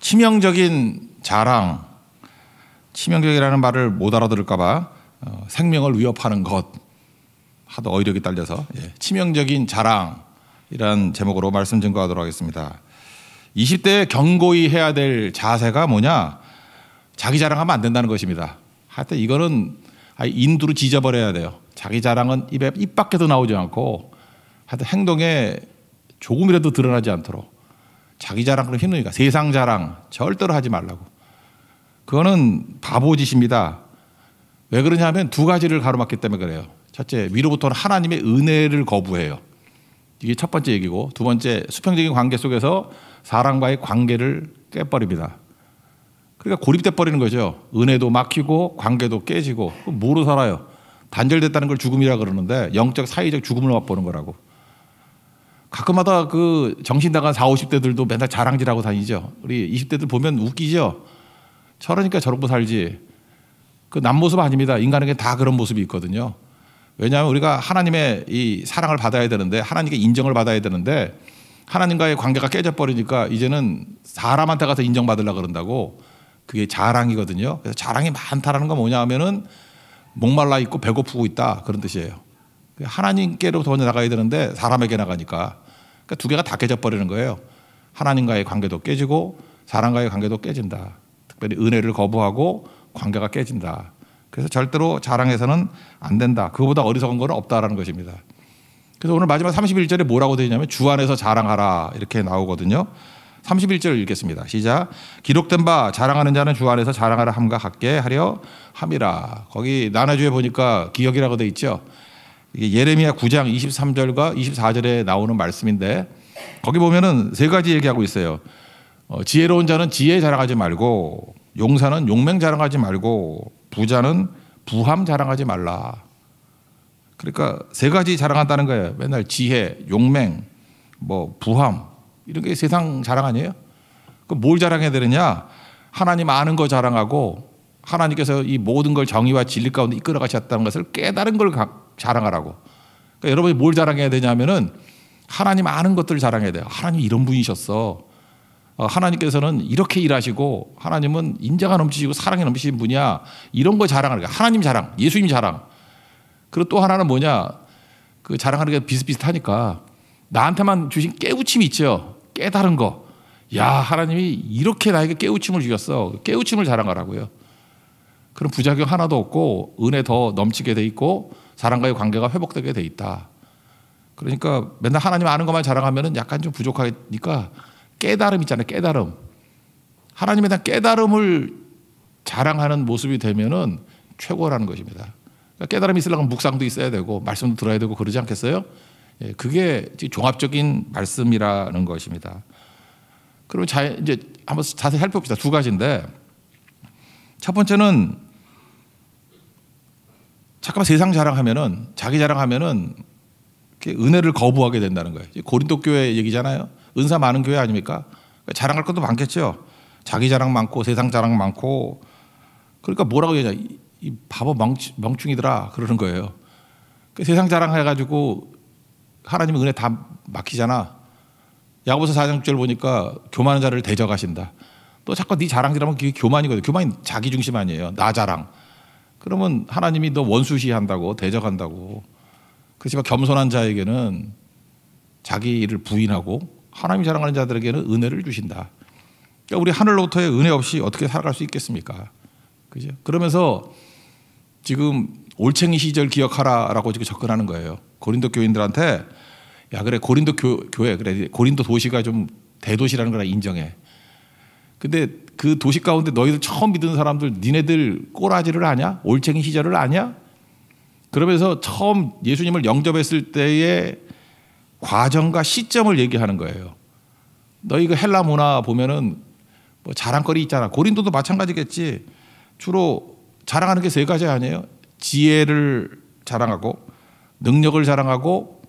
치명적인 자랑, 치명적이라는 말을 못 알아들을까 봐 생명을 위협하는 것, 하도 어휘력이 딸려서 치명적인 자랑이란 제목으로 말씀 증거하도록 하겠습니다. 20대에 경고히 해야 될 자세가 뭐냐? 자기 자랑하면 안 된다는 것입니다. 하여튼 이거는 인두로 지져버려야 돼요. 자기 자랑은 입 밖에도 나오지 않고 하여튼 행동에 조금이라도 드러나지 않도록. 자기 자랑 그럼 힘드니까 세상 자랑 절대로 하지 말라고. 그거는 바보짓입니다. 왜 그러냐면 두 가지를 가로막기 때문에 그래요. 첫째, 위로부터는 하나님의 은혜를 거부해요. 이게 첫 번째 얘기고, 두 번째, 수평적인 관계 속에서 사람과의 관계를 깨버립니다. 그러니까 고립돼 버리는 거죠. 은혜도 막히고 관계도 깨지고. 뭐로 살아요? 단절됐다는 걸 죽음이라 그러는데 영적 사회적 죽음을 맛보는 거라고. 가끔마다 그 정신 나간 40, 50대들도 맨날 자랑질하고 다니죠. 우리 20대들 보면 웃기죠. 저러니까 저러고 살지. 그 남 모습 아닙니다. 인간에게 다 그런 모습이 있거든요. 왜냐하면 우리가 하나님의 이 사랑을 받아야 되는데, 하나님께 인정을 받아야 되는데, 하나님과의 관계가 깨져버리니까 이제는 사람한테 가서 인정받으려고 그런다고. 그게 자랑이거든요. 그래서 자랑이 많다라는 건 뭐냐 하면은 목말라 있고 배고프고 있다, 그런 뜻이에요. 하나님께로 더 나가야 되는데 사람에게 나가니까. 그러니까 두 개가 다 깨져버리는 거예요. 하나님과의 관계도 깨지고 사람과의 관계도 깨진다. 특별히 은혜를 거부하고 관계가 깨진다. 그래서 절대로 자랑해서는 안 된다. 그거보다 어리석은 건 없다라는 것입니다. 그래서 오늘 마지막 31절에 뭐라고 되어 있냐면 주 안에서 자랑하라 이렇게 나오거든요. 31절 읽겠습니다. 시작. 기록된 바 자랑하는 자는 주 안에서 자랑하라 함과 같게 하려 함이라. 거기 나눠주에 보니까 기억이라고 되어 있죠. 이게 예레미야 9장 23절과 24절에 나오는 말씀인데, 거기 보면은 세 가지 얘기하고 있어요. 지혜로운 자는 지혜 자랑하지 말고, 용사는 용맹 자랑하지 말고, 부자는 부함 자랑하지 말라. 그러니까 세 가지 자랑한다는 거예요. 맨날 지혜, 용맹, 뭐 부함, 이런 게 세상 자랑 아니에요? 그럼 뭘 자랑해야 되느냐? 하나님 아는 거 자랑하고, 하나님께서 이 모든 걸 정의와 진리 가운데 이끌어 가셨다는 것을 깨달은 걸 자랑하라고. 그러니까 여러분이 뭘 자랑해야 되냐면은 하나님 아는 것들을 자랑해야 돼요. 하나님 이런 분이셨어. 하나님께서는 이렇게 일하시고, 하나님은 인자가 넘치시고 사랑이 넘치신 분이야. 이런 거 자랑하는 거야. 하나님 자랑, 예수님 자랑. 그리고 또 하나는 뭐냐? 그 자랑하는 게 비슷비슷하니까 나한테만 주신 깨우침이 있죠. 깨달은 거. 야, 하나님이 이렇게 나에게 깨우침을 주셨어. 깨우침을 자랑하라고요. 그런 부작용 하나도 없고 은혜 더 넘치게 돼 있고 사람과의 관계가 회복되게 돼 있다. 그러니까 맨날 하나님 아는 것만 자랑하면 약간 좀 부족하니까 깨달음 있잖아요. 깨달음. 하나님에 대한 깨달음을 자랑하는 모습이 되면은 최고라는 것입니다. 그러니까 깨달음이 있으려면 묵상도 있어야 되고 말씀도 들어야 되고 그러지 않겠어요? 그게 종합적인 말씀이라는 것입니다. 그럼 이제 한번 자세히 살펴봅시다. 두 가지인데, 첫 번째는 잠깐만 세상 자랑하면은, 자기 자랑하면은 은혜를 거부하게 된다는 거예요. 고린도 교회 얘기잖아요. 은사 많은 교회 아닙니까? 자랑할 것도 많겠죠. 자기 자랑 많고 세상 자랑 많고. 그러니까 뭐라고 해야 되냐? 이 바보 멍충이더라 그러는 거예요. 세상 자랑해가지고 하나님 은혜 다 막히잖아. 야고보서 4장 6절 보니까 교만한 자를 대적하신다. 또 자꾸 네 자랑이라면 그게 교만이거든. 교만이 자기 중심 아니에요. 나 자랑. 그러면 하나님이 너 원수시한다고, 대적한다고. 그렇지만 겸손한 자에게는 자기 일을 부인하고 하나님이 자랑하는 자들에게는 은혜를 주신다. 그러니까 우리 하늘로부터의 은혜 없이 어떻게 살아갈 수 있겠습니까? 그죠? 그러면서 지금 올챙이 시절 기억하라라고 지금 접근하는 거예요. 고린도 교인들한테, 야, 그래, 고린도 교회, 그래, 고린도 도시가 좀 대도시라는 걸 인정해. 근데 그 도시 가운데 너희들 처음 믿은 사람들, 니네들 꼬라지를 아냐? 올챙이 시절을 아냐? 그러면서 처음 예수님을 영접했을 때의 과정과 시점을 얘기하는 거예요. 너희 그 헬라 문화 보면은 뭐 자랑거리 있잖아. 고린도도 마찬가지겠지. 주로 자랑하는 게 세 가지 아니에요? 지혜를 자랑하고, 능력을 자랑하고,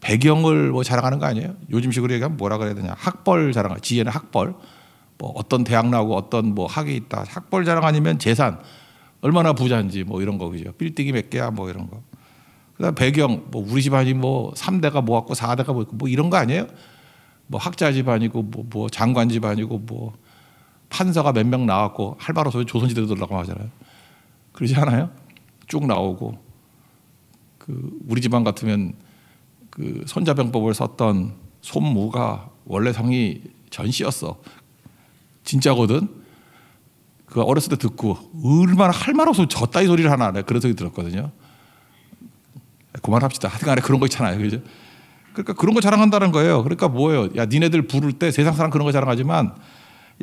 배경을 뭐 자랑하는 거 아니에요? 요즘식으로 얘기하면 뭐라 그래야 되냐? 학벌 자랑하고, 지혜는 학벌. 뭐 어떤 대학 나오고 어떤 뭐 학위 있다. 학벌 자랑 아니면 재산. 얼마나 부자인지 뭐 이런 거, 그죠? 빌딩이 몇 개야 뭐 이런 거. 그다음 배경, 뭐 우리 집안이 뭐 3대가 뭐 갖고 4대가 뭐 있고 뭐 이런 거 아니에요? 뭐 학자 집안이고 뭐 장관 집안이고 뭐 한서가 몇 명 나왔고 할 말 없으면 조선시대로 들어가고 하잖아요. 그러지 않아요? 쭉 나오고 우리 집안 같으면 손자병법을 썼던 손무가 원래 성이 전씨였어. 진짜거든. 그 어렸을 때 듣고 얼마나 할 말 없으면 저 따위 소리를 하나 그런 소리 들었거든요. 그만합시다. 하여튼간에 그런 거 있잖아요. 그죠? 그러니까 그런 거 자랑한다는 거예요. 그러니까 뭐예요? 야, 니네들 부를 때 세상 사람 그런 거 자랑하지만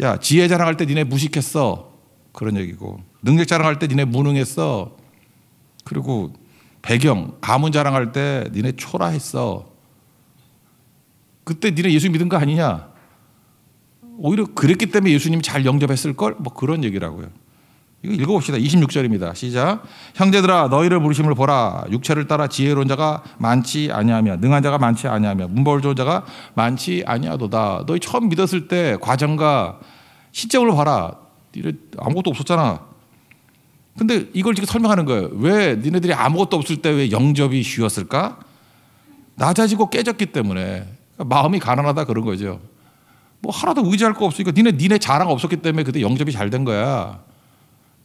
야, 지혜 자랑할 때 니네 무식했어. 그런 얘기고 능력 자랑할 때 니네 무능했어. 그리고 배경, 가문 자랑할 때 니네 초라했어. 그때 니네 예수 믿은 거 아니냐? 오히려 그랬기 때문에 예수님이 잘 영접했을걸? 뭐 그런 얘기라고요. 이거 읽어봅시다. 26절입니다. 시작. 형제들아 너희를 부르심을 보라. 육체를 따라 지혜로운 자가 많지 아니하며 능한 자가 많지 아니하며 문벌 좋은 자가 많지 아니하도다. 너희 처음 믿었을 때 과정과 시점을 봐라. 니네 아무것도 없었잖아. 근데 이걸 지금 설명하는 거예요. 왜 니네들이 아무것도 없을 때 왜 영접이 쉬웠을까? 낮아지고 깨졌기 때문에. 마음이 가난하다 그런 거죠. 뭐 하나도 의지할 거 없으니까 니네 자랑 없었기 때문에 그때 영접이 잘 된 거야.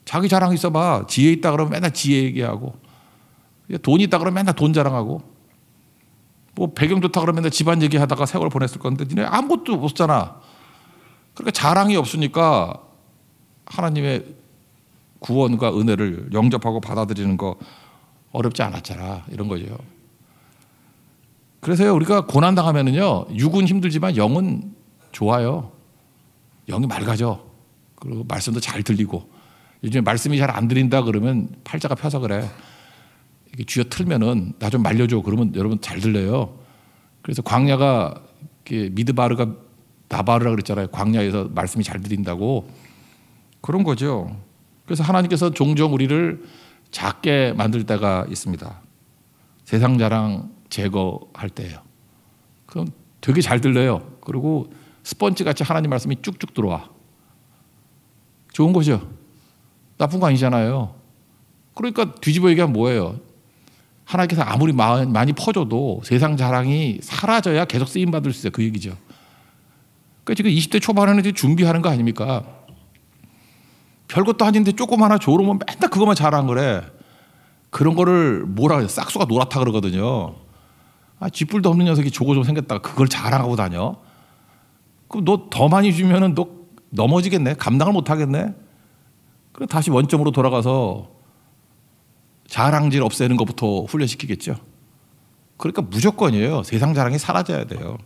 자기 자랑 있어봐. 지혜 있다 그러면 맨날 지혜 얘기하고, 돈 있다 그러면 맨날 돈 자랑하고, 뭐 배경 좋다 그러면 맨날 집안 얘기하다가 세월 보냈을 건데 니네 아무것도 없었잖아. 그러니까 자랑이 없으니까 하나님의 구원과 은혜를 영접하고 받아들이는 거 어렵지 않았잖아. 이런 거죠. 그래서요, 우리가 고난 당하면은요, 육은 힘들지만 영은 좋아요. 영이 맑아져. 그리고 말씀도 잘 들리고. 요즘에 말씀이 잘 안 들린다 그러면 팔자가 펴서 그래. 이게 쥐어 틀면은 나 좀 말려줘. 그러면 여러분 잘 들려요. 그래서 광야가 미드바르가 나바르라 그랬잖아요. 광야에서 말씀이 잘 들린다고. 그런 거죠. 그래서 하나님께서 종종 우리를 작게 만들 때가 있습니다. 세상 자랑 제거할 때예요. 그럼 되게 잘 들려요. 그리고 스펀지 같이 하나님 말씀이 쭉쭉 들어와. 좋은 거죠. 나쁜 거 아니잖아요. 그러니까 뒤집어 얘기하면 뭐예요? 하나님께서 아무리 많이 퍼줘도 세상 자랑이 사라져야 계속 쓰임받을 수 있어요. 그 얘기죠. 그러니까 지금 20대 초반에는 준비하는 거 아닙니까? 별것도 아닌데 조금 하나 조르면 맨날 그것만 자랑 그래. 그런 거를 뭐라 그래? 싹수가 노랗다 그러거든요. 아, 쥐뿔도 없는 녀석이 조고 좀 생겼다가 그걸 자랑하고 다녀? 그럼 너 더 많이 주면은 너 넘어지겠네? 감당을 못 하겠네? 그럼 다시 원점으로 돌아가서 자랑질 없애는 것부터 훈련시키겠죠. 그러니까 무조건이에요. 세상 자랑이 사라져야 돼요.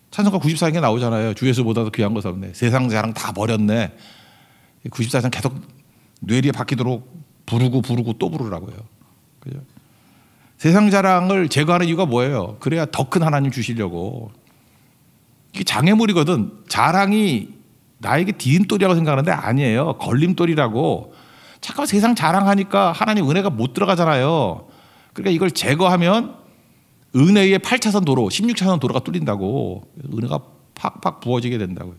찬송가 94장에 나오잖아요. 주 예수보다도 귀한 것은 없네. 세상 자랑 다 버렸네. 94장 계속 뇌리에 박히도록 부르고 또 부르라고요. 그죠? 세상 자랑을 제거하는 이유가 뭐예요? 그래야 더 큰 하나님 주시려고. 이게 장애물이거든. 자랑이 나에게 디딤돌이라고 생각하는데 아니에요. 걸림돌이라고. 잠깐 세상 자랑하니까 하나님 은혜가 못 들어가잖아요. 그러니까 이걸 제거하면 은혜의 8차선 도로, 16차선 도로가 뚫린다고. 은혜가 팍팍 부어지게 된다고요.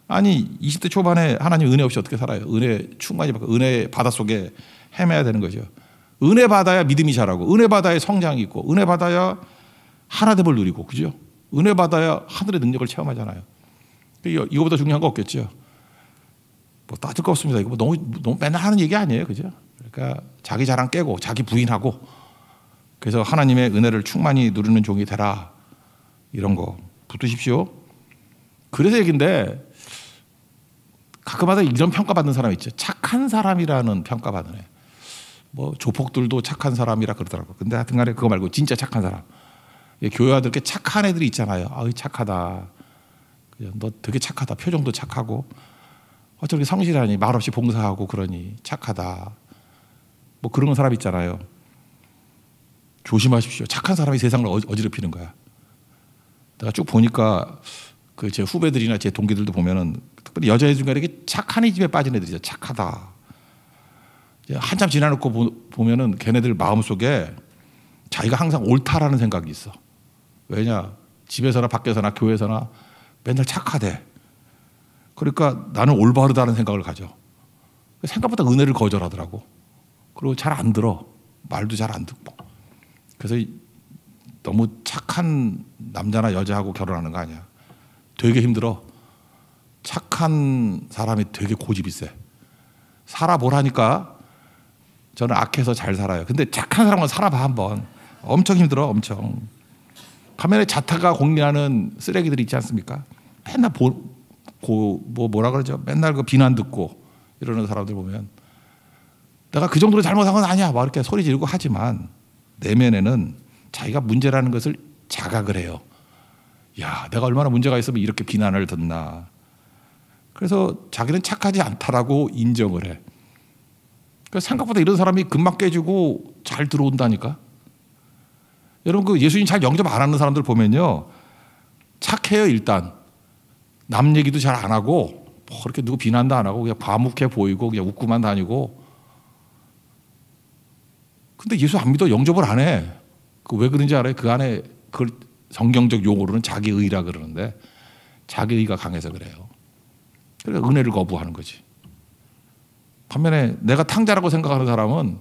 아니 20대 초반에 하나님 은혜 없이 어떻게 살아요? 은혜 충만히 받고 은혜 바다 속에 헤매야 되는 거죠. 은혜 받아야 믿음이 자라고, 은혜 받아야 성장이 있고, 은혜 받아야 하나됨을 누리고, 그죠? 은혜 받아야 하늘의 능력을 체험하잖아요. 이거보다 중요한 거 없겠죠. 뭐 따질 거 없습니다. 이거 뭐 너무 맨날 하는 얘기 아니에요, 그죠? 그러니까 자기 자랑 깨고 자기 부인하고, 그래서 하나님의 은혜를 충만히 누리는 종이 되라. 이런 거 붙으십시오. 그래서 얘기인데 가끔마다 이런 평가받는 사람 있죠. 착한 사람이라는 평가받는 애. 뭐 조폭들도 착한 사람이라 그러더라고요. 근데 하여튼간에 그거 말고 진짜 착한 사람. 교회 아들께 착한 애들이 있잖아요. 아유 착하다. 너 되게 착하다. 표정도 착하고 어쩌게 성실하니 말없이 봉사하고 그러니 착하다. 뭐 그런 사람 있잖아요. 조심하십시오. 착한 사람이 세상을 어지럽히는 거야. 내가 쭉 보니까 그 제 후배들이나 제 동기들도 보면은 특별히 여자애 중에 이렇게 착한 이 집에 빠진 애들이죠. 착하다. 한참 지나놓고 보면은 걔네들 마음속에 자기가 항상 옳다라는 생각이 있어. 왜냐? 집에서나 밖에서나 교회에서나 맨날 착하대. 그러니까 나는 올바르다는 생각을 가져. 생각보다 은혜를 거절하더라고. 그리고 잘 안 들어. 말도 잘 안 듣고. 그래서 너무 착한 남자나 여자하고 결혼하는 거 아니야. 되게 힘들어. 착한 사람이 되게 고집이 세. 살아보라니까 저는 악해서 잘 살아요. 근데 착한 사람은 살아봐 한번. 엄청 힘들어, 엄청. 반면에 자타가 공리하는 쓰레기들이 있지 않습니까? 맨날 뭐라 그러죠? 맨날 그 비난 듣고 이러는 사람들 보면 내가 그 정도로 잘못한 건 아니야. 막 이렇게 소리 지르고 하지만 내면에는 자기가 문제라는 것을 자각을 해요. 야, 내가 얼마나 문제가 있으면 이렇게 비난을 듣나. 그래서 자기는 착하지 않다라고 인정을 해. 그래서 생각보다 이런 사람이 금방 깨지고 잘 들어온다니까. 여러분 그 예수님 잘 영접 안 하는 사람들 보면요. 착해요 일단. 남 얘기도 잘 안 하고 뭐 그렇게 누구 비난도 안 하고 그냥 과묵해 보이고 그냥 웃고만 다니고. 근데 예수 안 믿어 영접을 안 해. 그 왜 그런지 알아요? 그 안에 그걸 성경적 용어로는 자기의라 그러는데 자기의가 강해서 그래요. 그러니까 은혜를 거부하는 거지. 반면에 내가 탕자라고 생각하는 사람은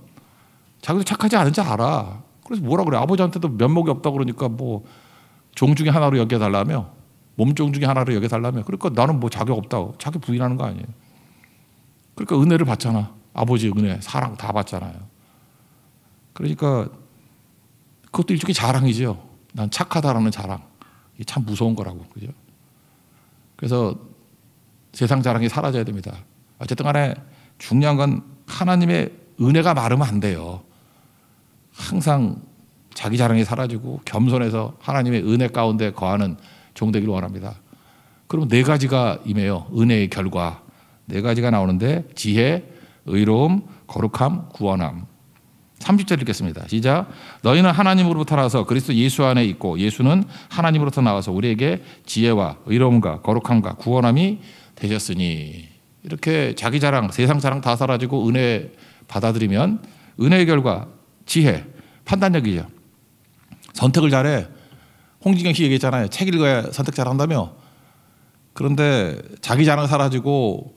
자기도 착하지 않은지 알아. 그래서 뭐라 그래? 아버지한테도 면목이 없다고 그러니까 뭐 종 중에 하나로 여겨달라며? 몸종 중에 하나로 여겨달라며? 그러니까 나는 뭐 자격 없다고. 자기 부인하는 거 아니에요. 그러니까 은혜를 받잖아. 아버지 은혜, 사랑 다 받잖아요. 그러니까 그것도 일종의 자랑이죠. 난 착하다라는 자랑. 이게 참 무서운 거라고. 그죠? 그래서 세상 자랑이 사라져야 됩니다. 어쨌든 간에 중요한 건 하나님의 은혜가 마르면 안 돼요. 항상 자기 자랑이 사라지고 겸손해서 하나님의 은혜 가운데 거하는 종 되기를 원합니다. 그럼 네 가지가 임해요. 은혜의 결과. 네 가지가 나오는데 지혜, 의로움, 거룩함, 구원함. 30절 읽겠습니다. 시작. 너희는 하나님으로부터 나와서 그리스도 예수 안에 있고 예수는 하나님으로부터 나와서 우리에게 지혜와 의로움과 거룩함과 구원함이 되셨으니. 이렇게 자기 자랑, 세상 자랑 다 사라지고 은혜 받아들이면 은혜의 결과, 지혜, 판단력이죠. 선택을 잘해. 홍진경 씨 얘기했잖아요. 책 읽어야 선택 잘한다며. 그런데 자기 자랑 사라지고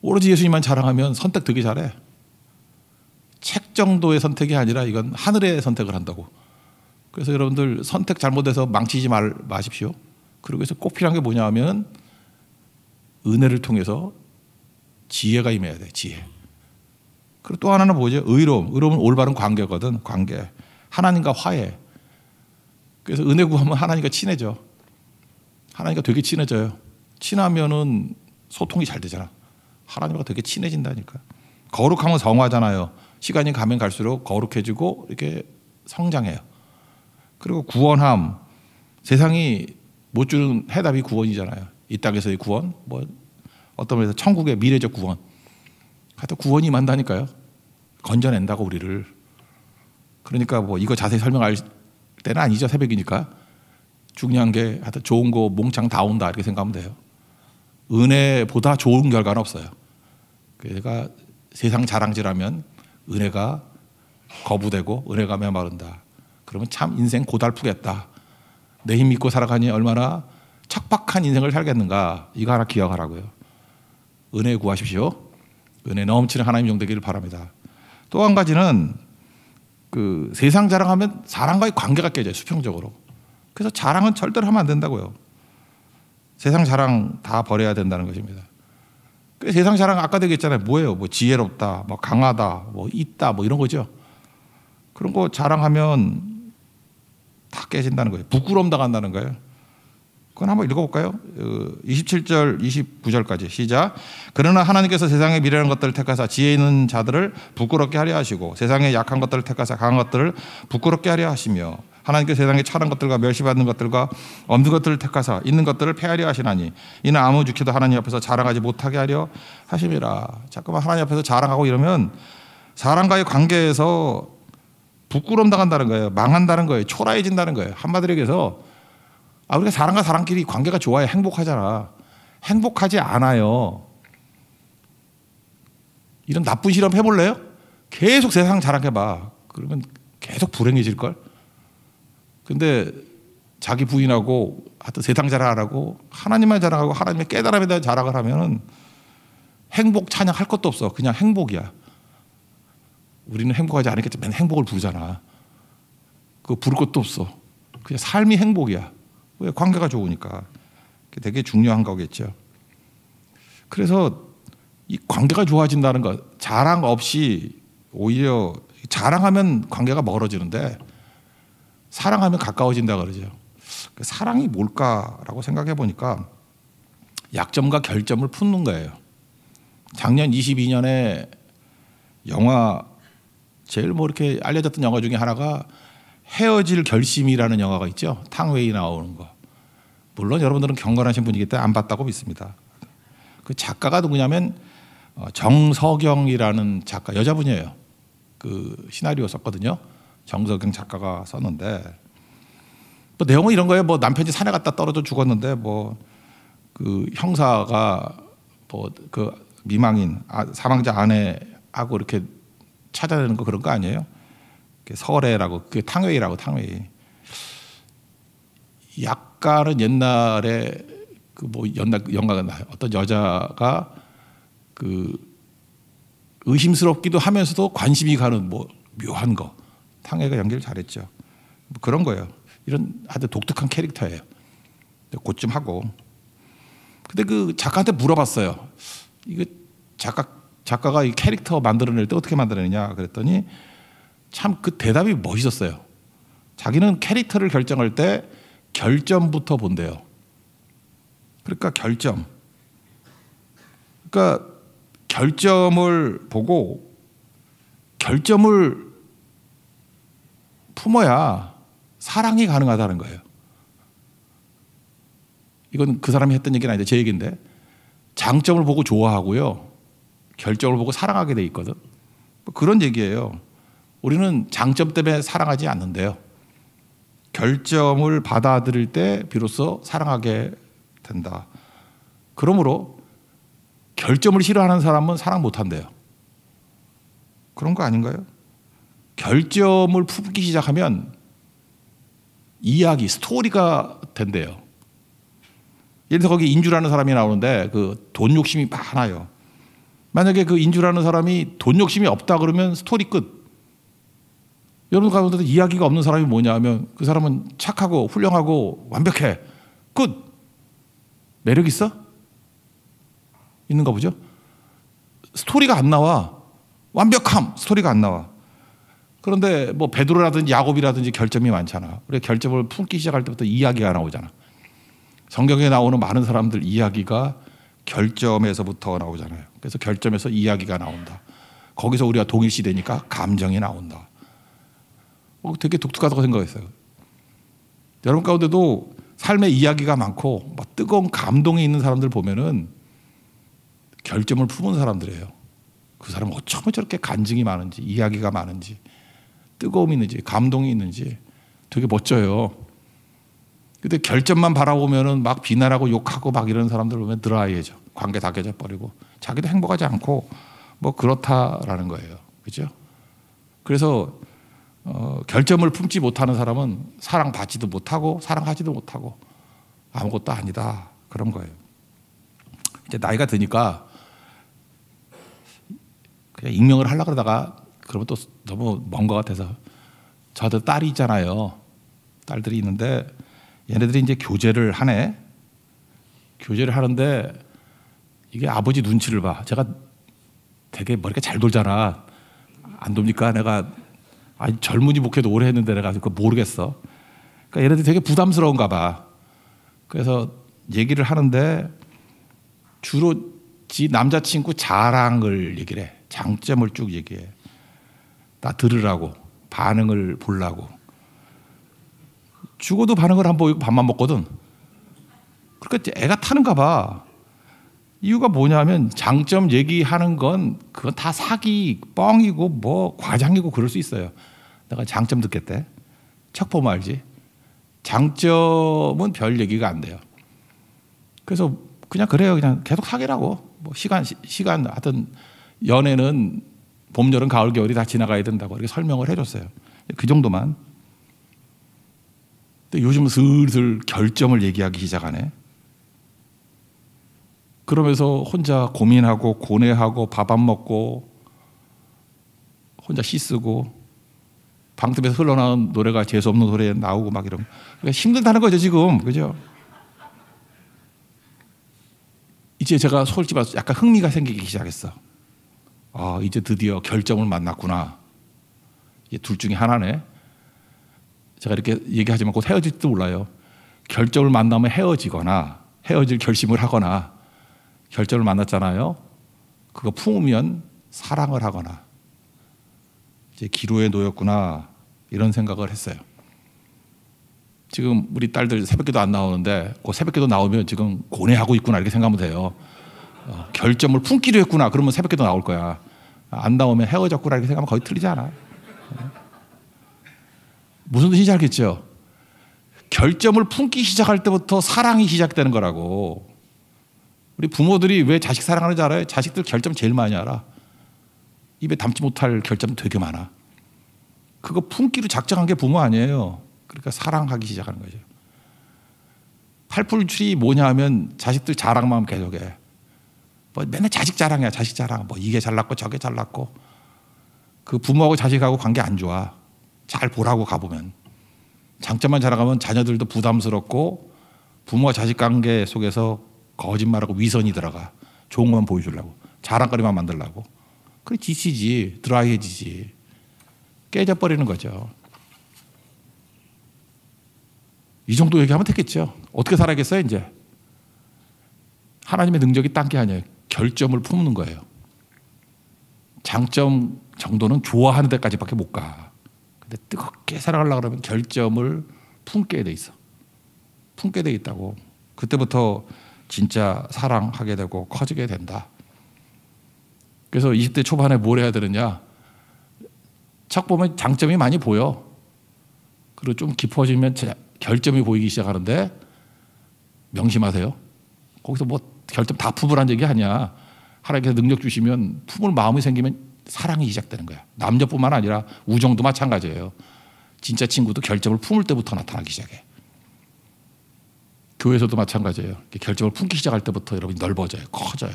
오로지 예수님만 자랑하면 선택 되게 잘해. 책 정도의 선택이 아니라 이건 하늘의 선택을 한다고. 그래서 여러분들 선택 잘못해서 망치지 마십시오. 그리고 해서 꼭 필요한 게 뭐냐 하면 은혜를 통해서 지혜가 임해야 돼. 지혜. 그리고 또 하나는 뭐죠? 의로움. 의로움은 올바른 관계거든. 관계. 하나님과 화해. 그래서 은혜 구하면 하나님과 친해져. 하나님과 되게 친해져요. 친하면은 소통이 잘 되잖아. 하나님과 되게 친해진다니까. 거룩함은 성화잖아요. 시간이 가면 갈수록 거룩해지고 이렇게 성장해요. 그리고 구원함. 세상이 못 주는 해답이 구원이잖아요. 이 땅에서의 구원, 뭐 어떤 면에서 천국의 미래적 구원. 하여튼 구원이 임한다니까요. 건져낸다고 우리를. 그러니까 뭐 이거 자세히 설명할 때는 아니죠. 새벽이니까. 중요한 게 하여튼 좋은 거 몽창 다 온다 이렇게 생각하면 돼요. 은혜보다 좋은 결과는 없어요. 그러니까 세상 자랑질하면 은혜가 거부되고 은혜가 메마른다. 그러면 참 인생 고달프겠다. 내 힘 믿고 살아가니 얼마나 척박한 인생을 살겠는가. 이거 하나 기억하라고요. 은혜 구하십시오. 은혜 넘치는 하나님 종 되기를 바랍니다. 또 한 가지는 그 세상 자랑하면 사람과의 관계가 깨져요. 수평적으로. 그래서 자랑은 절대로 하면 안 된다고요. 세상 자랑 다 버려야 된다는 것입니다. 세상 자랑 아까도 얘기했잖아요. 뭐예요? 뭐 지혜롭다, 뭐 강하다, 뭐 있다, 뭐 이런 거죠. 그런 거 자랑하면 다 깨진다는 거예요. 부끄러움 당한다는 거예요. 그건 한번 읽어볼까요? 27절, 29절까지 시작. 그러나 하나님께서 세상에 미련한 것들을 택하사 지혜 있는 자들을 부끄럽게 하려 하시고 세상에 약한 것들을 택하사 강한 것들을 부끄럽게 하려 하시며 하나님께서 세상에 찬한 것들과 멸시받는 것들과 없는 것들을 택하사 있는 것들을 폐하려 하시나니 이는 아무 죽해도 하나님 앞에서 자랑하지 못하게 하려 하심이라. 자꾸만 하나님 앞에서 자랑하고 이러면 사람과의 관계에서 부끄러움 당한다는 거예요. 망한다는 거예요. 초라해진다는 거예요. 한마디로 얘기해서 우리가 사람과 사람끼리 관계가 좋아야 행복하잖아. 행복하지 않아요. 이런 나쁜 실험 해볼래요? 계속 세상 자랑해봐. 그러면 계속 불행해질걸? 근데 자기 부인하고 하여튼 세상 자랑하라고 하나님만 자랑하고 하나님의 깨달음에 대한 자랑을 하면은 행복 찬양할 것도 없어. 그냥 행복이야. 우리는 행복하지 않겠지. 맨날 행복을 부르잖아. 그거 부를 것도 없어. 그냥 삶이 행복이야. 왜? 관계가 좋으니까. 되게 중요한 거겠죠. 그래서 이 관계가 좋아진다는 것, 자랑 없이 오히려 자랑하면 관계가 멀어지는데 사랑하면 가까워진다 그러죠. 사랑이 뭘까라고 생각해 보니까 약점과 결점을 푸는 거예요. 작년 22년에 영화 제일 뭐 이렇게 알려졌던 영화 중에 하나가 헤어질 결심이라는 영화가 있죠. 탕웨이 나오는 거. 물론 여러분들은 경건하신 분이기 때문에 안 봤다고 믿습니다. 그 작가가 누구냐면 정석영이라는 작가, 여자분이에요. 그 시나리오 썼거든요. 정석영 작가가 썼는데 뭐 내용은 이런 거예요. 뭐 남편이 산에 갔다 떨어져 죽었는데 뭐 그 형사가 뭐 그 미망인 사망자 아내하고 이렇게 찾아내는 거 그런 거 아니에요? 설애라고, 그게 탕웨이라고, 탕웨이. 약간은 옛날에 그 뭐 영화가 나요. 어떤 여자가 그 의심스럽기도 하면서도 관심이 가는 뭐 묘한 거. 탕웨이가 연기를 잘했죠. 뭐 그런 거예요. 이런 아주 독특한 캐릭터예요. 그것 좀 하고. 근데 그 작가한테 물어봤어요. 이거 작가가 이 캐릭터 만들어낼 때 어떻게 만들어내냐 그랬더니 참 그 대답이 멋있었어요. 자기는 캐릭터를 결정할 때 결점부터 본대요. 그러니까 결점을 보고 결점을 품어야 사랑이 가능하다는 거예요. 이건 그 사람이 했던 얘기는 아닌데 제 얘기인데 장점을 보고 좋아하고요. 결점을 보고 사랑하게 돼 있거든. 그런 얘기예요. 우리는 장점 때문에 사랑하지 않는데요. 결점을 받아들일 때 비로소 사랑하게 된다. 그러므로 결점을 싫어하는 사람은 사랑 못한대요. 그런 거 아닌가요? 결점을 품기 시작하면 이야기, 스토리가 된대요. 예를 들어 거기 인주라는 사람이 나오는데 그 돈 욕심이 많아요. 만약에 그 인주라는 사람이 돈 욕심이 없다 그러면 스토리 끝. 여러분 가운데도 이야기가 없는 사람이 뭐냐 하면 그 사람은 착하고 훌륭하고 완벽해. 끝. 매력 있어? 있는가 보죠? 스토리가 안 나와. 완벽함. 스토리가 안 나와. 그런데 뭐 베드로라든지 야곱이라든지 결점이 많잖아. 우리가 결점을 품기 시작할 때부터 이야기가 나오잖아. 성경에 나오는 많은 사람들 이야기가 결점에서부터 나오잖아요. 그래서 결점에서 이야기가 나온다. 거기서 우리가 동일시되니까 감정이 나온다. 되게 독특하다고 생각했어요. 여러분 가운데도 삶의 이야기가 많고 막 뜨거운 감동이 있는 사람들 보면은 결점을 품은 사람들이에요. 그 사람은 어쩌면 저렇게 간증이 많은지, 이야기가 많은지, 뜨거움이 있는지, 감동이 있는지 되게 멋져요. 근데 결점만 바라보면은 막 비난하고 욕하고 막 이런 사람들 보면 드라이해져. 관계 다 깨져버리고 자기도 행복하지 않고 뭐 그렇다라는 거예요. 그죠? 그래서 결점을 품지 못하는 사람은 사랑받지도 못하고 사랑하지도 못하고 아무것도 아니다. 그런 거예요. 이제 나이가 드니까 그냥 익명을 하려고 그러다가 그러면 또 너무 먼 것 같아서 저도 딸이 있잖아요. 딸들이 있는데 얘네들이 이제 교제를 하네. 교제를 하는데 이게 아버지 눈치를 봐. 제가 되게 머리가 잘 돌잖아. 안 돕니까? 내가 아니 젊은이 목회도 오래 했는데 내가 그거 모르겠어. 그러니까 얘네들이 되게 부담스러운가 봐. 그래서 얘기를 하는데 주로 지 남자친구 자랑을 얘기를 해. 장점을 쭉 얘기해. 나 들으라고. 반응을 보려고. 죽어도 반응을 안 보이고 밥만 먹거든. 그러니까 애가 타는가 봐. 이유가 뭐냐면 장점 얘기하는 건 그건 다 사기, 뻥이고 뭐 과장이고 그럴 수 있어요. 내가 장점 듣겠대. 척 보면 알지. 장점은 별 얘기가 안 돼요. 그래서 그냥 그래요. 그냥 계속 사귀라고. 뭐 시간 하여튼 연애는 봄, 여름, 가을, 겨울이 다 지나가야 된다고 이렇게 설명을 해줬어요. 그 정도만. 근데 요즘 슬슬 결점을 얘기하기 시작하네. 그러면서 혼자 고민하고 고뇌하고 밥 안 먹고 혼자 씻고 방tum에서 흘러나온 노래가 재수없는 노래 나오고 막 이러면 그러니까 힘들다는 거죠 지금. 그죠? 이제 제가 솔직히 말해서 약간 흥미가 생기기 시작했어. 아, 이제 드디어 결점을 만났구나. 이게 둘 중에 하나네. 제가 이렇게 얘기하지만 곧 헤어질지도 몰라요. 결점을 만나면 헤어지거나 헤어질 결심을 하거나, 결점을 만났잖아요. 그거 품으면 사랑을 하거나, 이제 기로에 놓였구나, 이런 생각을 했어요. 지금 우리 딸들 새벽기도 안 나오는데 그 새벽기도 나오면 지금 고뇌하고 있구나, 이렇게 생각하면 돼요. 결점을 품기로 했구나, 그러면 새벽기도 나올 거야. 안 나오면 헤어졌구나, 이렇게 생각하면 거의 틀리지 않아. 무슨 뜻인지 알겠죠? 결점을 품기 시작할 때부터 사랑이 시작되는 거라고. 우리 부모들이 왜 자식 사랑하는지 알아요? 자식들 결점 제일 많이 알아. 입에 담지 못할 결점 되게 많아. 그거 품기로 작정한 게 부모 아니에요. 그러니까 사랑하기 시작하는 거죠. 팔불출이 뭐냐 하면 자식들 자랑만 계속해. 뭐 맨날 자식 자랑이야. 자식 자랑. 뭐 이게 잘났고 저게 잘났고. 그 부모하고 자식하고 관계 안 좋아. 잘 보라고 가보면. 장점만 자랑하면 자녀들도 부담스럽고, 부모와 자식 관계 속에서 거짓말하고 위선이 들어가. 좋은 것만 보여주려고, 자랑거리만 만들려고. 그래 지치지, 드라이해지지, 깨져버리는 거죠. 이 정도 얘기하면 되겠죠. 어떻게 살아야겠어요? 이제 하나님의 능력이 딴 게 아니에요. 결점을 품는 거예요. 장점 정도는 좋아하는 데까지밖에 못 가. 근데 뜨겁게 사랑하려고 그러면 결점을 품게 돼 있어. 품게 돼 있다고. 그때부터 진짜 사랑하게 되고 커지게 된다. 그래서 20대 초반에 뭘 해야 되느냐? 척 보면 장점이 많이 보여. 그리고 좀 깊어지면 결점이 보이기 시작하는데, 명심하세요. 거기서 뭐 결점 다 품으란 얘기 아니야. 하나님께서 능력 주시면 품을 마음이 생기면 사랑이 시작되는 거야. 남녀뿐만 아니라 우정도 마찬가지예요. 진짜 친구도 결점을 품을 때부터 나타나기 시작해. 교회에서도 마찬가지예요. 결점을 품기 시작할 때부터 여러분이 넓어져요. 커져요.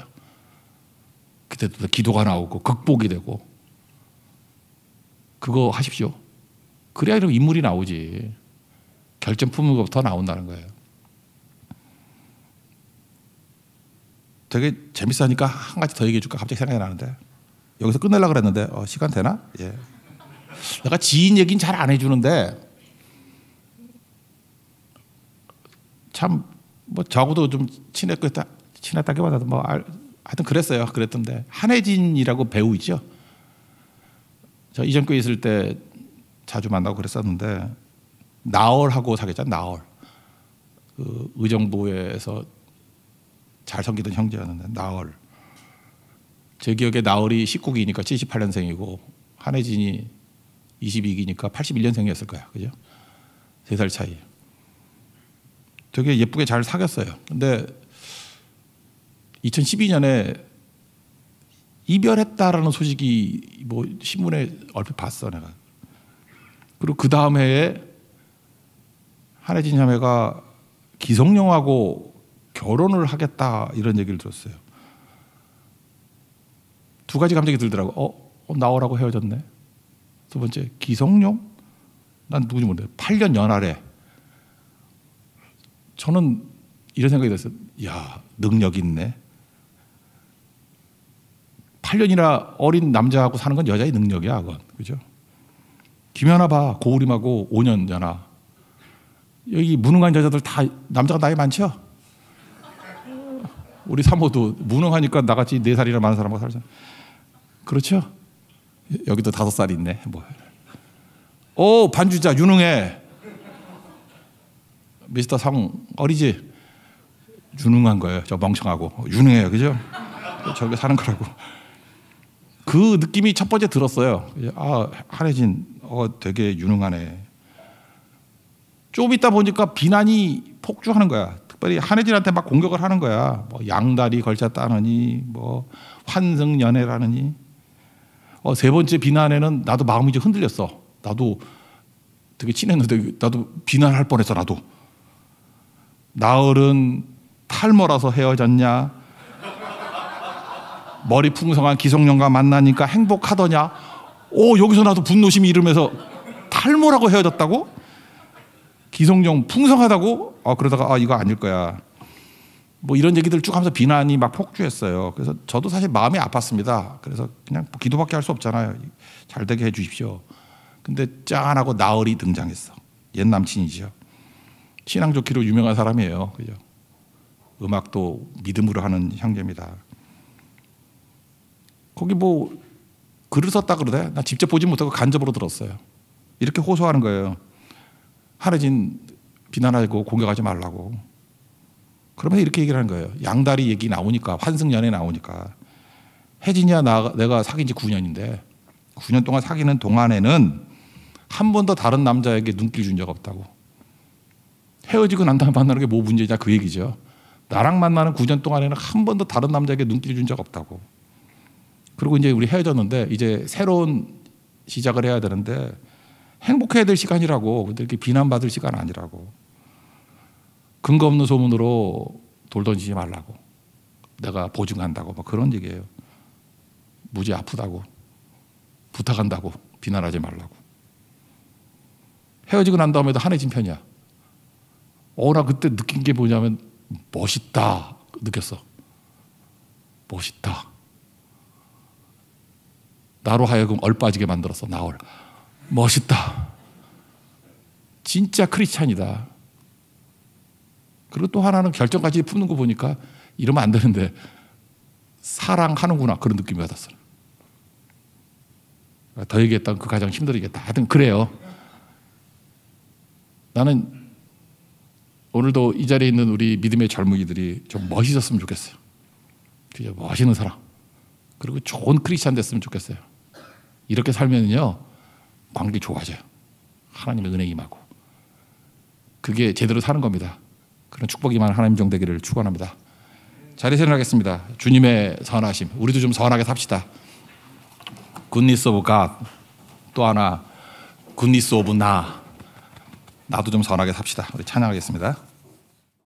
그때부터 기도가 나오고 극복이 되고. 그거 하십시오. 그래야 이런 인물이 나오지. 결점 품는 것부터 나온다는 거예요. 되게 재밌어 하니까 한 가지 더 얘기해 줄까 갑자기 생각이 나는데, 여기서 끝내려고 그랬는데 시간 되나? 예. 내가 지인 얘기는 잘 안 해주는데, 참 뭐 저하고도 좀 친했다기보다도 뭐 하여튼 그랬어요. 그랬던데, 한혜진이라고 배우 있죠. 저 이전 교회 있을 때 자주 만나고 그랬었는데, 나얼하고 사귀었잖아요. 나얼. 그 의정부에서 잘 섬기던 형제였는데, 나얼. 제 기억에 나얼이 19기니까 78년생이고 한혜진이 22기니까 81년생이었을 거야. 그죠? 3살 차이. 되게 예쁘게 잘 사귀었어요. 근데 2012년에 이별했다라는 소식이 뭐 신문에 얼핏 봤어, 내가. 그리고 그 다음 해에 한혜진 자매가 기성용하고 결혼을 하겠다, 이런 얘기를 들었어요. 두 가지 감정이 들더라고. 나오라고 헤어졌네. 두 번째, 기성용? 난 누군지 모르겠어요. 8년 연하래. 저는 이런 생각이 들었어요. 야, 능력 있네. 8년이나 어린 남자하고 사는 건 여자의 능력이야, 그건. 그죠? 김연아 봐. 고우림하고 5년 연하. 여기 무능한 여자들 다 남자가 나이 많죠? 우리 사모도 무능하니까 나같이 4살이나 많은 사람하고 살잖아. 그렇죠? 여기도 5살이 있네. 오, 반주자 유능해. 미스터 상 어리지? 유능한 거예요. 저 멍청하고 유능해요. 그죠? 저기 사는 거라고. 그 느낌이 첫 번째 들었어요. 아, 한혜진 되게 유능하네. 좀 있다 보니까 비난이 폭주하는 거야. 특별히 한혜진한테 막 공격을 하는 거야. 뭐 양다리 걸쳤다느니, 뭐 환승연애라느니. 세 번째 비난에는 나도 마음이 좀 흔들렸어. 나도 되게 친했는데 나도 비난할 뻔했어. 나도. 나얼은 탈모라서 헤어졌냐? 머리 풍성한 기성용과 만나니까 행복하더냐? 여기서 나도 분노심이 이르면서 탈모라고 헤어졌다고? 기성용 풍성하다고? 그러다가 이거 아닐 거야. 뭐 이런 얘기들 쭉 하면서 비난이 막 폭주했어요. 그래서 저도 사실 마음이 아팠습니다. 그래서 그냥 기도밖에 할 수 없잖아요. 잘 되게 해 주십시오. 근데 짠하고 나얼이 등장했어. 옛 남친이죠. 신앙 좋기로 유명한 사람이에요. 그죠? 음악도 믿음으로 하는 형제입니다. 거기 뭐 글을 썼다 그러대. 나 직접 보지 못하고 간접으로 들었어요. 이렇게 호소하는 거예요. 한혜진 비난하고 공격하지 말라고. 그러면 이렇게 얘기를 하는 거예요. 양다리 얘기 나오니까, 환승연애 나오니까. 혜진이야 내가 사귄 지 9년인데 9년 동안 사귀는 동안에는 한 번도 다른 남자에게 눈길 준 적 없다고. 헤어지고 난 다음에 만나는 게 뭐 문제냐 그 얘기죠. 나랑 만나는 9년 동안에는 한 번도 다른 남자에게 눈길 준 적 없다고. 그리고 이제 우리 헤어졌는데 이제 새로운 시작을 해야 되는데 행복해야 될 시간이라고. 근데 이렇게 비난받을 시간 아니라고. 근거 없는 소문으로 돌 던지지 말라고. 내가 보증한다고. 뭐 그런 얘기예요. 무지 아프다고. 부탁한다고. 비난하지 말라고. 헤어지고 난 다음에도 한해진 편이야. 나 그때 느낀 게 뭐냐면 멋있다 느꼈어. 멋있다. 나로 하여금 얼빠지게 만들었어. 나얼. 멋있다. 진짜 크리스찬이다. 그리고 또 하나는 결정까지 품는 거 보니까 이러면 안 되는데 사랑하는구나 그런 느낌이 받았어요. 더 얘기했다면 그 가장 힘들겠다. 하여튼 그래요. 나는 오늘도 이 자리에 있는 우리 믿음의 젊은이들이 좀 멋있었으면 좋겠어요. 그죠? 멋있는 사람. 그리고 좋은 크리스찬 됐으면 좋겠어요. 이렇게 살면요 관계 좋아져요. 하나님의 은혜 임하고. 그게 제대로 사는 겁니다. 그런 축복이 임한 하나님 종 되기를 축원합니다. 자리에 일어나겠습니다. 주님의 선하심. 우리도 좀 선하게 삽시다. 굿니스 오브 갓. 또 하나 굿니스 오브 나. 나도 좀 선하게 삽시다. 우리 찬양하겠습니다.